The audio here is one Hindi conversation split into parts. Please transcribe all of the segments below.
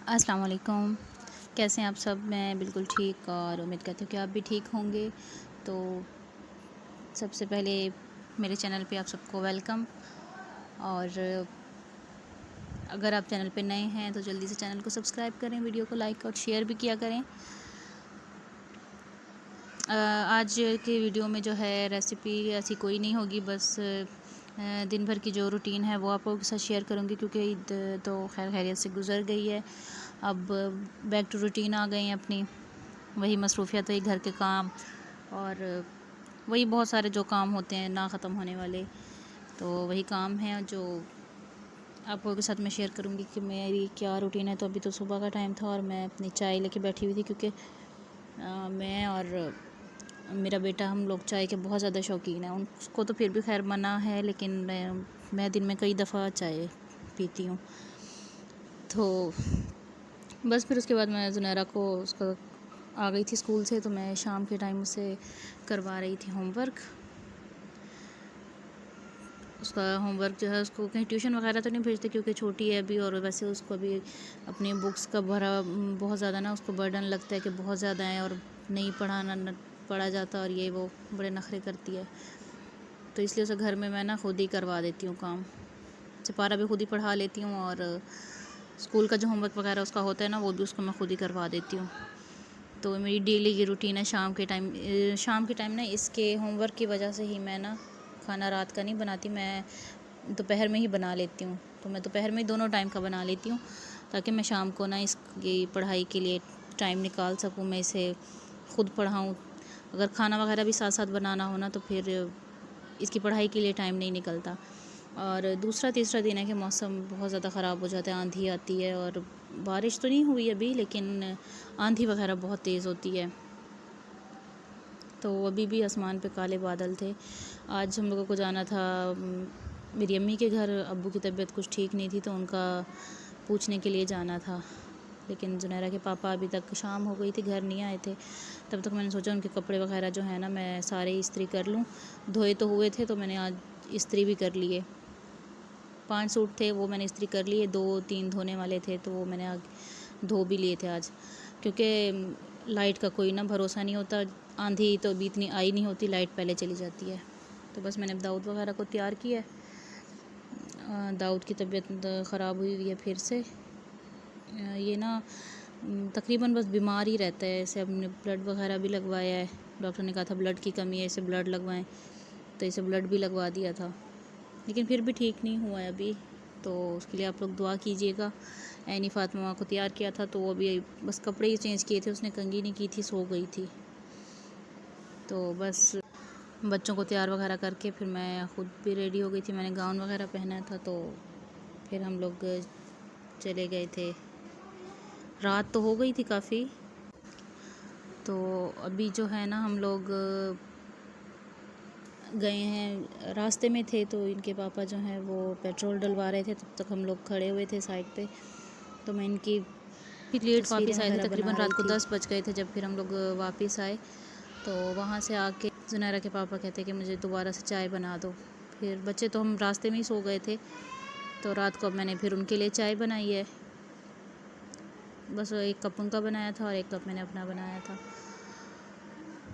अस्सलाम वालेकुम। कैसे हैं आप सब? मैं बिल्कुल ठीक और उम्मीद करती हूँ कि आप भी ठीक होंगे। तो सबसे पहले मेरे चैनल पे आप सबको वेलकम। और अगर आप चैनल पे नए हैं तो जल्दी से चैनल को सब्सक्राइब करें, वीडियो को लाइक और शेयर भी किया करें। आज के वीडियो में जो है रेसिपी ऐसी कोई नहीं होगी, बस दिन भर की जो रूटीन है वो आप लोगों के साथ शेयर करूँगी, क्योंकि ईद तो खैर खैरियत से गुज़र गई है। अब बैक टू रूटीन आ गई हैं अपनी, वही मसरूफ़ियत, वही घर के काम और वही बहुत सारे जो काम होते हैं ना ख़त्म होने वाले। तो वही काम है जो आप लोगों के साथ मैं शेयर करूँगी कि मेरी क्या रूटीन है। तो अभी तो सुबह का टाइम था और मैं अपनी चाय लेके बैठी हुई थी, क्योंकि मैं और मेरा बेटा हम लोग चाय के बहुत ज़्यादा शौकीन हैं। उनको तो फिर भी खैर मना है, लेकिन मैं दिन में कई दफ़ा चाय पीती हूँ। तो बस फिर उसके बाद मैं ज़ुनैरा को उसका आ गई थी स्कूल से, तो मैं शाम के टाइम उसे करवा रही थी होमवर्क। उसका होमवर्क जो है उसको कहीं ट्यूशन वगैरह तो नहीं भेजते, क्योंकि छोटी है अभी, और वैसे उसको अभी अपनी बुक्स का भरा बहुत ज़्यादा ना उसको बर्डन लगता है कि बहुत ज़्यादा है और नहीं पढ़ा जाता, और ये वो बड़े नखरे करती है। तो इसलिए उसे घर में मैं ना खुद ही करवा देती हूँ काम। सिपारा भी खुद ही पढ़ा लेती हूँ, और स्कूल का जो होमवर्क वगैरह उसका होता है ना वो भी उसको मैं खुद ही करवा देती हूँ। तो मेरी डेली की रूटीन है शाम के टाइम ना इसके होमवर्क की वजह से ही मैं ना खाना रात का नहीं बनाती, मैं दोपहर में ही बना लेती हूँ। तो मैं दोपहर में दोनों टाइम का बना लेती हूँ, ताकि मैं शाम को ना इसकी पढ़ाई के लिए टाइम निकाल सकूँ, मैं इसे खुद पढ़ाऊँ। अगर खाना वगैरह भी साथ साथ बनाना हो ना तो फिर इसकी पढ़ाई के लिए टाइम नहीं निकलता। और दूसरा तीसरा दिन है कि मौसम बहुत ज़्यादा ख़राब हो जाता है, आंधी आती है, और बारिश तो नहीं हुई अभी, लेकिन आंधी वगैरह बहुत तेज़ होती है। तो अभी भी आसमान पे काले बादल थे। आज हम लोगों को जाना था मेरी अम्मी के घर, अब्बू की तबीयत कुछ ठीक नहीं थी, तो उनका पूछने के लिए जाना था। लेकिन ज़ुनैरा के पापा अभी तक शाम हो गई थी, घर नहीं आए थे। तब तक मैंने सोचा उनके कपड़े वगैरह जो है ना मैं सारे इस्त्री कर लूँ। धोए तो हुए थे, तो मैंने आज इस्त्री भी कर लिए। 5 सूट थे, वो मैंने इस्त्री कर लिए। 2-3 धोने वाले थे, तो वो मैंने आज धो भी लिए थे आज, क्योंकि लाइट का कोई ना भरोसा नहीं होता। आंधी तो अभी इतनी आई नहीं होती, लाइट पहले चली जाती है। तो बस मैंने दाऊद वगैरह को तैयार किया है। दाऊद की तबीयत ख़राब हुई है फिर से। ये ना तकरीबन बस बीमार ही रहता है। इसे हमने ब्लड वगैरह भी लगवाया है, डॉक्टर ने कहा था ब्लड की कमी है, इसे ब्लड लगवाएं, तो इसे ब्लड भी लगवा दिया था, लेकिन फिर भी ठीक नहीं हुआ है अभी। तो उसके लिए आप लोग दुआ कीजिएगा। ऐनी फ़ातिमा को तैयार किया था, तो वो अभी बस कपड़े ही चेंज किए थे, उसने कंघी नहीं की थी, सो गई थी। तो बस बच्चों को तैयार वगैरह करके फिर मैं ख़ुद भी रेडी हो गई थी। मैंने गाउन वगैरह पहना था, तो फिर हम लोग चले गए थे। रात तो हो गई थी काफ़ी। तो अभी जो है ना हम लोग गए हैं, रास्ते में थे, तो इनके पापा जो हैं वो पेट्रोल डलवा रहे थे। तब तक हम लोग खड़े हुए थे साइड पे। तो मैं इनकी फिर लेट वापस आए थे, तकरीबन रात को 10 बज गए थे जब फिर हम लोग वापस आए। तो वहाँ से आके ज़ुनैरा के पापा कहते कि मुझे दोबारा से चाय बना दो। फिर बच्चे तो हम रास्ते में ही सो गए थे, तो रात को मैंने फिर उनके लिए चाय बनाई है। बस 1 कप उनका बनाया था और 1 कप मैंने अपना बनाया था।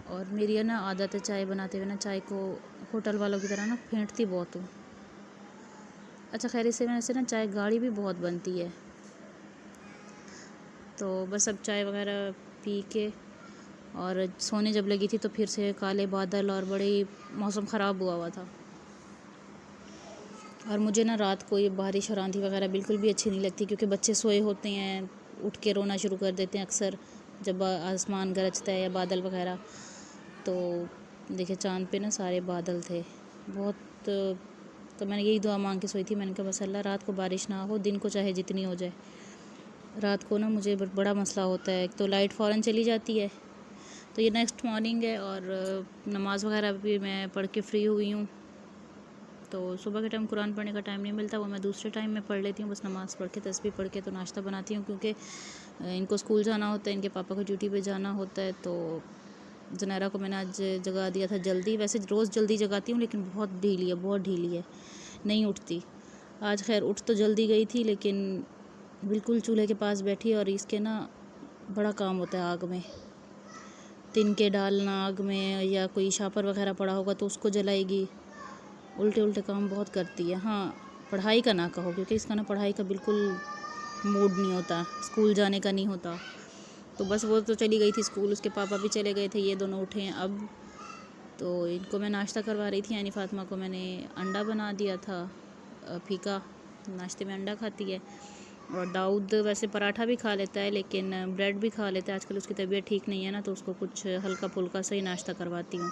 और मेरी ना आदत है चाय बनाते हुए ना चाय को होटल वालों की तरह ना फेंटती बहुत हूँ। अच्छा खैर, इससे वैसे ना चाय गाढ़ी भी बहुत बनती है। तो बस अब चाय वगैरह पी के और सोने जब लगी थी तो फिर से काले बादल और बड़े मौसम ख़राब हुआ था। और मुझे ना रात को ये बारिश और आंधी वगैरह बिल्कुल भी अच्छी नहीं लगती, क्योंकि बच्चे सोए होते हैं, उठ के रोना शुरू कर देते हैं अक्सर जब आसमान गरजता है या बादल वगैरह। तो देखिए चाँद पे ना सारे बादल थे बहुत। तो मैंने यही दुआ मांग के सोई थी। मैंने कहा बस अल्लाह रात को बारिश ना हो, दिन को चाहे जितनी हो जाए। रात को ना मुझे बड़ा मसला होता है, एक तो लाइट फ़ौरन चली जाती है। तो ये नेक्स्ट मॉर्निंग है और नमाज़ वगैरह भी मैं पढ़ के फ्री हुई हूँ। तो सुबह के टाइम कुरान पढ़ने का टाइम नहीं मिलता, वो मैं दूसरे टाइम में पढ़ लेती हूँ। बस नमाज़ पढ़ के तस्बीह पढ़ के तो नाश्ता बनाती हूँ, क्योंकि इनको स्कूल जाना होता है, इनके पापा को ड्यूटी पे जाना होता है। तो ज़ुनैरा को मैंने आज जगा दिया था जल्दी। वैसे रोज़ जल्दी जगाती हूँ, लेकिन बहुत ढीली है, नहीं उठती। आज खैर उठ तो जल्दी गई थी, लेकिन बिल्कुल चूल्हे के पास बैठी और इसके ना बड़ा काम होता है आग में, तिनके डालना आग में, या कोई शापर वगैरह पड़ा होगा तो उसको जलाएगी, उल्टे उल्टे काम बहुत करती है। हाँ, पढ़ाई का ना कहो, क्योंकि इसका ना पढ़ाई का बिल्कुल मूड नहीं होता, स्कूल जाने का नहीं होता। तो बस वो तो चली गई थी स्कूल, उसके पापा भी चले गए थे, ये दोनों उठे हैं अब। तो इनको मैं नाश्ता करवा रही थी, यानी फ़ातिमा को मैंने अंडा बना दिया था फीका, नाश्ते में अंडा खाती है। और दाऊद वैसे पराठा भी खा लेता है, लेकिन ब्रेड भी खा लेता है। आजकल उसकी तबीयत ठीक नहीं है ना, तो उसको कुछ हल्का फुल्का सा ही नाश्ता करवाती हूँ।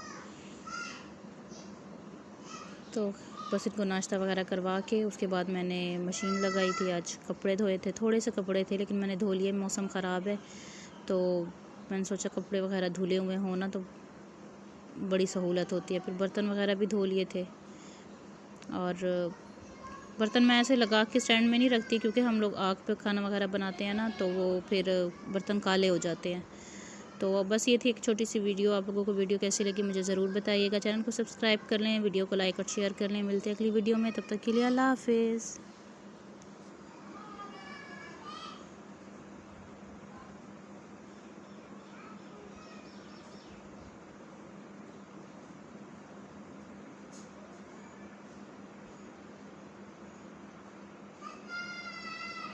तो बस इनको नाश्ता वगैरह करवा के उसके बाद मैंने मशीन लगाई थी। आज कपड़े धोए थे, थोड़े से कपड़े थे, लेकिन मैंने धो लिए। मौसम ख़राब है तो मैंने सोचा कपड़े वगैरह धुले हुए हों ना तो बड़ी सहूलत होती है। फिर बर्तन वगैरह भी धो लिए थे। और बर्तन मैं ऐसे लगा के स्टैंड में नहीं रखती, क्योंकि हम लोग आग पे खाना वगैरह बनाते हैं ना, तो वो फिर बर्तन काले हो जाते हैं। तो बस ये थी एक छोटी सी वीडियो। आप लोगों को वीडियो कैसी लगी मुझे ज़रूर बताइएगा। चैनल को सब्सक्राइब कर लें, वीडियो को लाइक और शेयर कर लें। मिलते हैं अगली वीडियो में, तब तक के लिए अल्लाह हाफिज़।